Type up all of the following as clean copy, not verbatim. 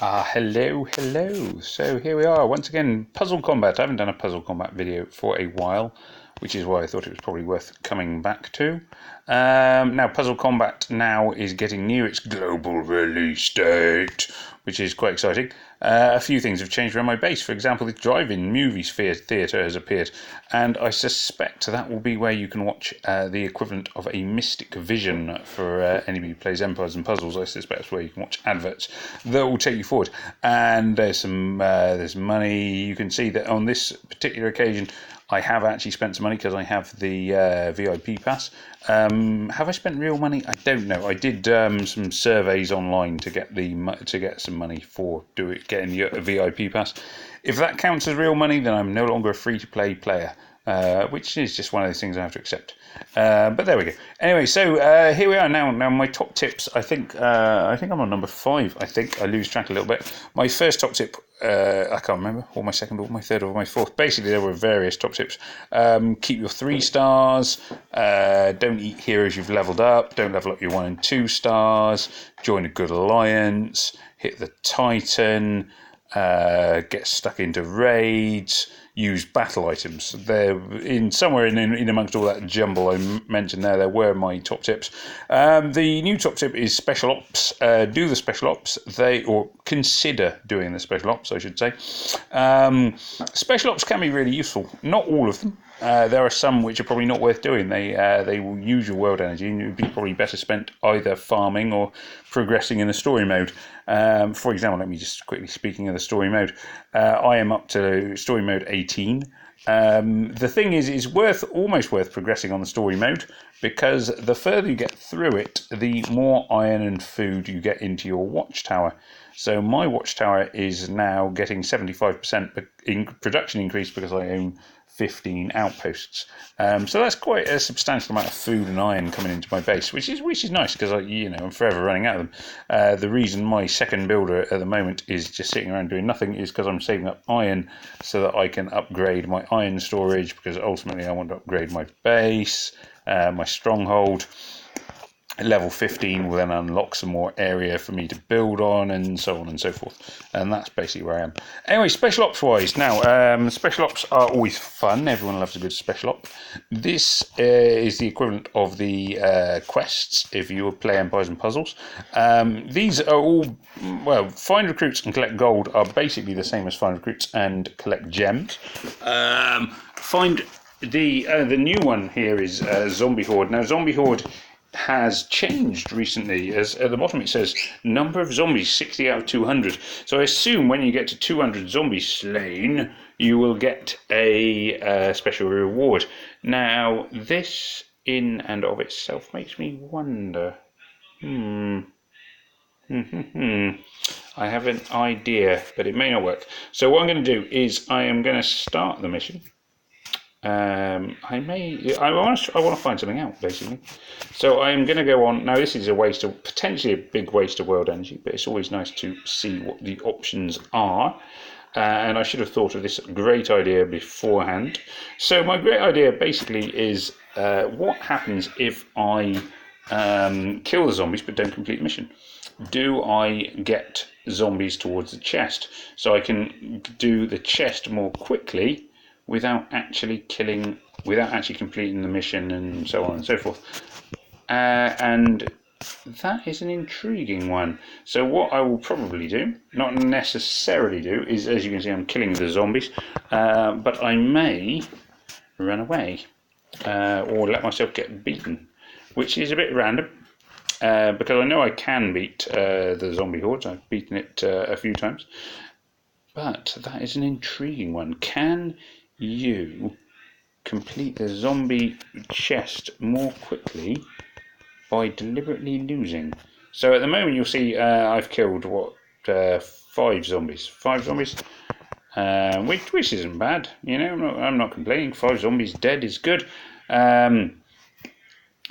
Hello. So here we are once again, Puzzle Combat. I haven't done a Puzzle Combat video for a while, which is why I thought it was probably worth coming back to. Now, Puzzle Combat now is getting near its global release date, which is quite exciting. A few things have changed around my base. For example, the drive-in movie theatre has appeared, and I suspect that will be where you can watch the equivalent of a Mystic Vision for anybody who plays Empires and Puzzles. I suspect that's where you can watch adverts that will take you forward. And there's money. You can see that on this particular occasion, I have actually spent some money because I have the VIP pass. Have I spent real money? I don't know. I did some surveys online to get some money for getting the VIP pass. If that counts as real money, then I'm no longer a free-to-play player, which is just one of those things I have to accept. But there we go. Anyway, so here we are now. Now my top tips. I think I'm on number 5. I think I lose track a little bit. My first top tip. I can't remember, or my second, or my third, or my fourth. Basically, there were various top tips. Keep your 3 stars. Don't eat heroes you've leveled up. Don't level up your 1 and 2 stars. Join a good alliance. Hit the Titan. Get stuck into raids. Use battle items. They're somewhere in amongst all that jumble I mentioned there were my top tips. The new top tip is special ops. Do the special ops. Or consider doing the special ops, I should say. Special ops can be really useful. Not all of them. There are some which are probably not worth doing. They will use your world energy, and it would be probably better spent either farming or progressing in the story mode. For example, let me just quickly, speaking of the story mode, I am up to story mode 18. The thing is, it's almost worth progressing on the story mode, because the further you get through it, the more iron and food you get into your watchtower. So my watchtower is now getting 75% in production increase because I own 15 outposts. So that's quite a substantial amount of food and iron coming into my base, which is nice, because I'm forever running out of them. The reason my second builder at the moment is just sitting around doing nothing is because I'm saving up iron so that I can upgrade my iron storage, because ultimately I want to upgrade my base, my stronghold. Level 15 will then unlock some more area for me to build on, and so on and so forth. And that's basically where I am. Anyway, special ops wise. Now, special ops are always fun. Everyone loves a good special op. This is the equivalent of the quests if you play Empires and Puzzles. These are all, find recruits and collect gold are basically the same as find recruits and collect gems. Find the new one here is Zombie Horde. Now, Zombie Horde has changed recently, as at the bottom it says number of zombies 60 out of 200. So I assume when you get to 200 zombies slain, you will get a special reward. Now, this in and of itself makes me wonder. I have an idea, but it may not work. So what I'm going to do is I am going to start the mission. I want to find something out, basically. So I am going to go on. Now, this is potentially a big waste of world energy, but it's always nice to see what the options are. And I should have thought of this great idea beforehand. So my great idea basically is what happens if I kill the zombies but don't complete the mission? Do I get zombies towards the chest so I can do the chest more quickly without actually completing the mission, and so on and so forth? And that is an intriguing one. So what I will probably do, not necessarily do, is, as you can see, I'm killing the zombies, but I may run away or let myself get beaten, which is a bit random. Because I know I can beat the zombie hordes. I've beaten it a few times. But that is an intriguing one. Can you complete the zombie chest more quickly by deliberately losing? So at the moment you'll see I've killed 5 zombies. 5 zombies, which isn't bad. I'm not complaining. 5 zombies dead is good.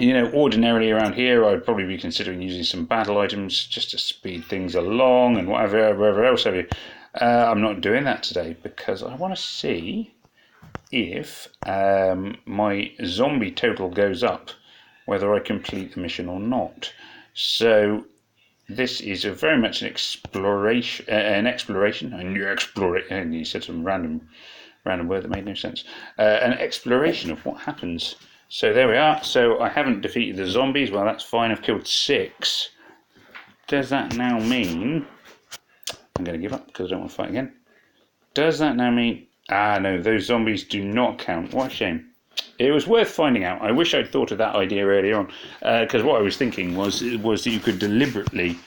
Ordinarily around here, I'd probably be considering using some battle items just to speed things along and whatever else have you. I'm not doing that today because I want to see if my zombie total goes up, whether I complete the mission or not. So This is very much an exploration. And you said some random word that made no sense. An exploration of what happens. So there we are. So I haven't defeated the zombies. Well, that's fine. I've killed 6. Does that now mean... I'm going to give up because I don't want to fight again. Does that now mean... no, those zombies do not count. What a shame. It was worth finding out. I wish I'd thought of that idea earlier on, because what I was thinking was that you could deliberately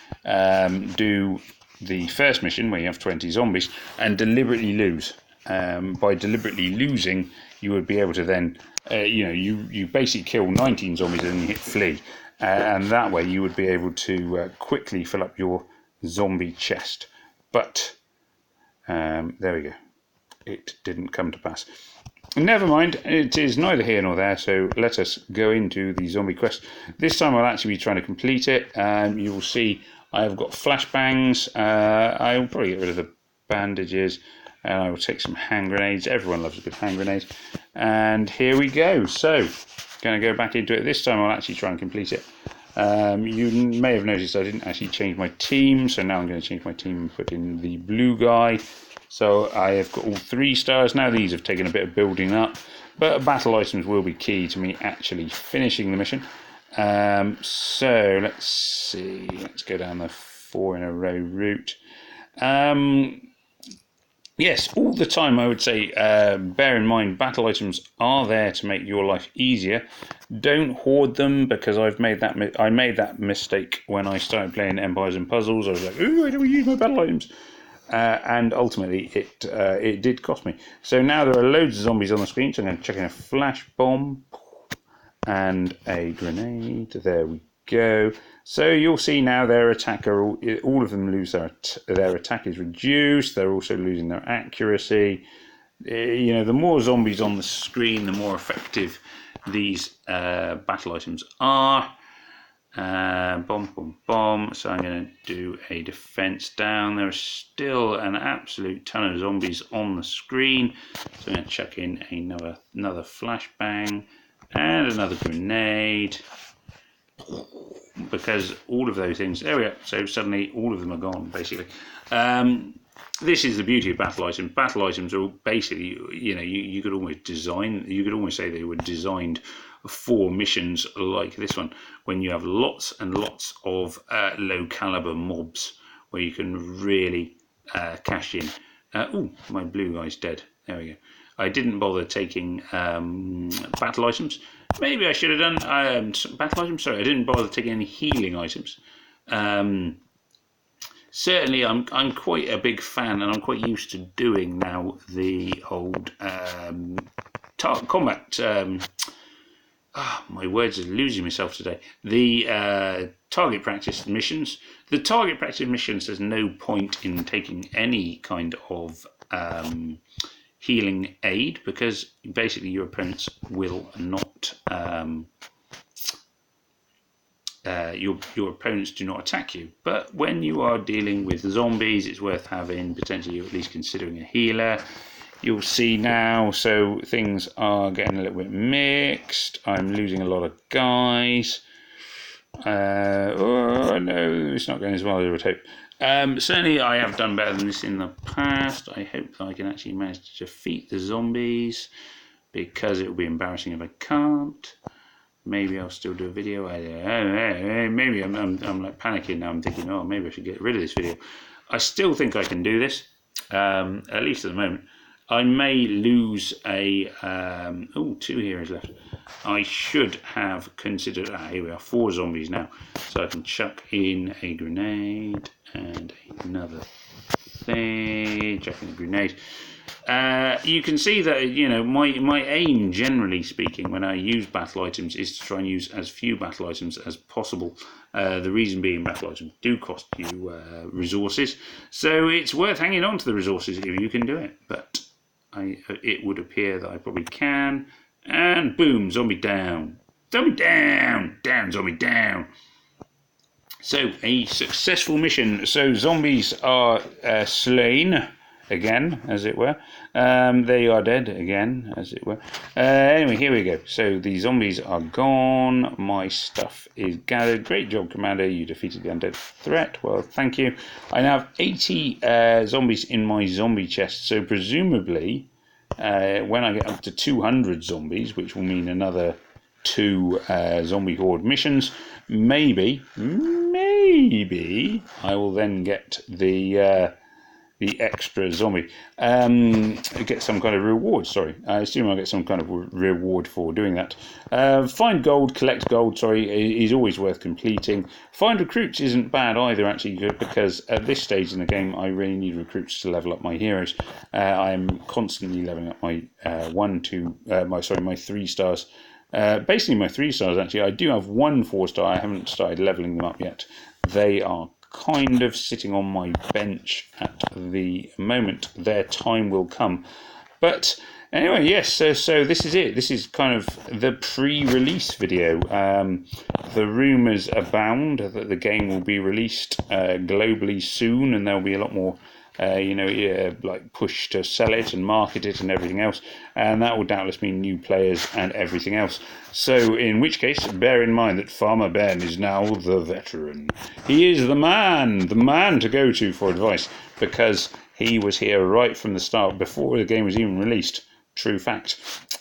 do the first mission where you have 20 zombies and deliberately lose. By deliberately losing, you would be able to then, you basically kill 19 zombies and then you hit flee, and that way you would be able to quickly fill up your zombie chest. But there we go. It didn't come to pass. Never mind, it is neither here nor there, so let us go into the zombie quest. This time I'll actually be trying to complete it. You will see I have got flashbangs. I will probably get rid of the bandages, and I will take some hand grenades. Everyone loves a good hand grenade. And here we go. So, going to go back into it. This time I'll actually try and complete it. You may have noticed I didn't actually change my team, so now I'm going to change my team and put in the blue guy. So I have got all 3 stars. Now these have taken a bit of building up, but battle items will be key to me actually finishing the mission. So let's see, let's go down the 4 in a row route. Yes, all the time I would say, bear in mind battle items are there to make your life easier. Don't hoard them, because I made that mistake when I started playing Empires and Puzzles. I was like, ooh, I don't use my battle items. And ultimately, it did cost me. So now there are loads of zombies on the screen, so I'm going to chuck in a flash bomb and a grenade. There we go. So you'll see now their attack, all of them lose their attack is reduced. They're also losing their accuracy. The more zombies on the screen, the more effective these battle items are. Bomb. So I'm going to do a defense down. There is still an absolute ton of zombies on the screen, so I'm going to chuck in another flashbang and another grenade, because all of those things, there we go. So suddenly all of them are gone, basically. This is the beauty of battle items. Battle items are basically, you could almost say they were designed for missions like this one, when you have lots and lots of low caliber mobs where you can really cash in. My blue guy's dead. There we go. I didn't bother taking battle items. Maybe I should have done battle items. Sorry, I didn't bother taking any healing items. Certainly, I'm quite a big fan, and I'm quite used to doing now the old combat. My words are losing myself today. The target practice missions. The target practice missions, there's no point in taking any kind of healing aid, because basically your opponents will not. Your opponents do not attack you. But when you are dealing with zombies, it's worth having, potentially, at least considering a healer. You'll see now, so things are getting a little bit mixed. I'm losing a lot of guys. Oh no, it's not going as well as I would hope. Certainly I have done better than this in the past. I hope that I can actually manage to defeat the zombies, because it will be embarrassing if I can't. Maybe I'll still do a video. Maybe I'm like panicking now. I'm thinking, oh, maybe I should get rid of this video. I still think I can do this, at least at the moment. I may lose a... 2 heroes left. I should have considered... here we are, 4 zombies now. So I can chuck in a grenade and another thing. Chuck in a grenade. You can see that, my aim, generally speaking, when I use battle items, is to try and use as few battle items as possible. The reason being, battle items do cost you resources, so it's worth hanging on to the resources if you can do it. But it would appear that I probably can. And boom, zombie down. Zombie down! Down, zombie down! So, a successful mission. So, zombies are slain. again, as it were. They are dead again, as it were. Anyway, here we go. So the zombies are gone. My stuff is gathered. Great job, Commander. You defeated the undead threat. Well, thank you. I now have 80 zombies in my zombie chest. So presumably, when I get up to 200 zombies, which will mean another 2 zombie horde missions, maybe I will then get the extra zombie. Get some kind of reward, sorry. I assume I'll get some kind of reward for doing that. Find gold, collect gold, sorry, is always worth completing. Find recruits isn't bad either, actually, because at this stage in the game, I really need recruits to level up my heroes. I am constantly leveling up my my 3 stars. Basically my 3 stars, actually. I do have 1 4-star. I haven't started leveling them up yet. They are kind of sitting on my bench at the moment. Their time will come. But anyway, yes, so this is it. This is kind of the pre-release video. The rumours abound that the game will be released globally soon, and there'll be a lot more like push to sell it and market it and everything else, and that will doubtless mean new players and everything else. So in which case, bear in mind that Farmer Ben is now the veteran. He is the man to go to for advice, because he was here right from the start, before the game was even released. True fact.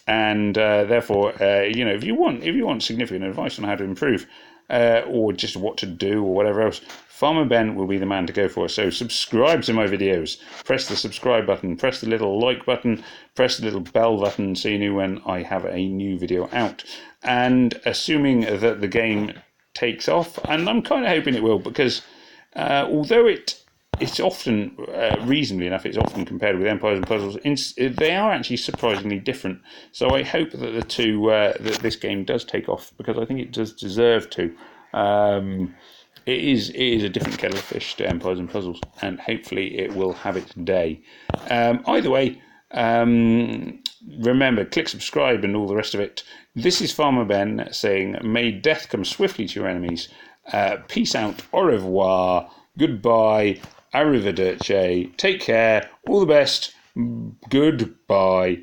And therefore, if you want significant advice on how to improve, or just what to do or whatever else, Farmer Ben will be the man to go for. So subscribe to my videos. Press the subscribe button, press the little like button, press the little bell button so you know when I have a new video out. And assuming that the game takes off, and I'm kind of hoping it will, because although it's often, reasonably enough, it's often compared with Empires and Puzzles, they are actually surprisingly different. So I hope that the two, that this game does take off, because I think it does deserve to. It is a different kettle of fish to Empires and Puzzles, and hopefully it will have its day. Either way, remember, click subscribe and all the rest of it. This is Farmer Ben saying, may death come swiftly to your enemies. Peace out, au revoir, goodbye, arrivederci, take care, all the best, goodbye.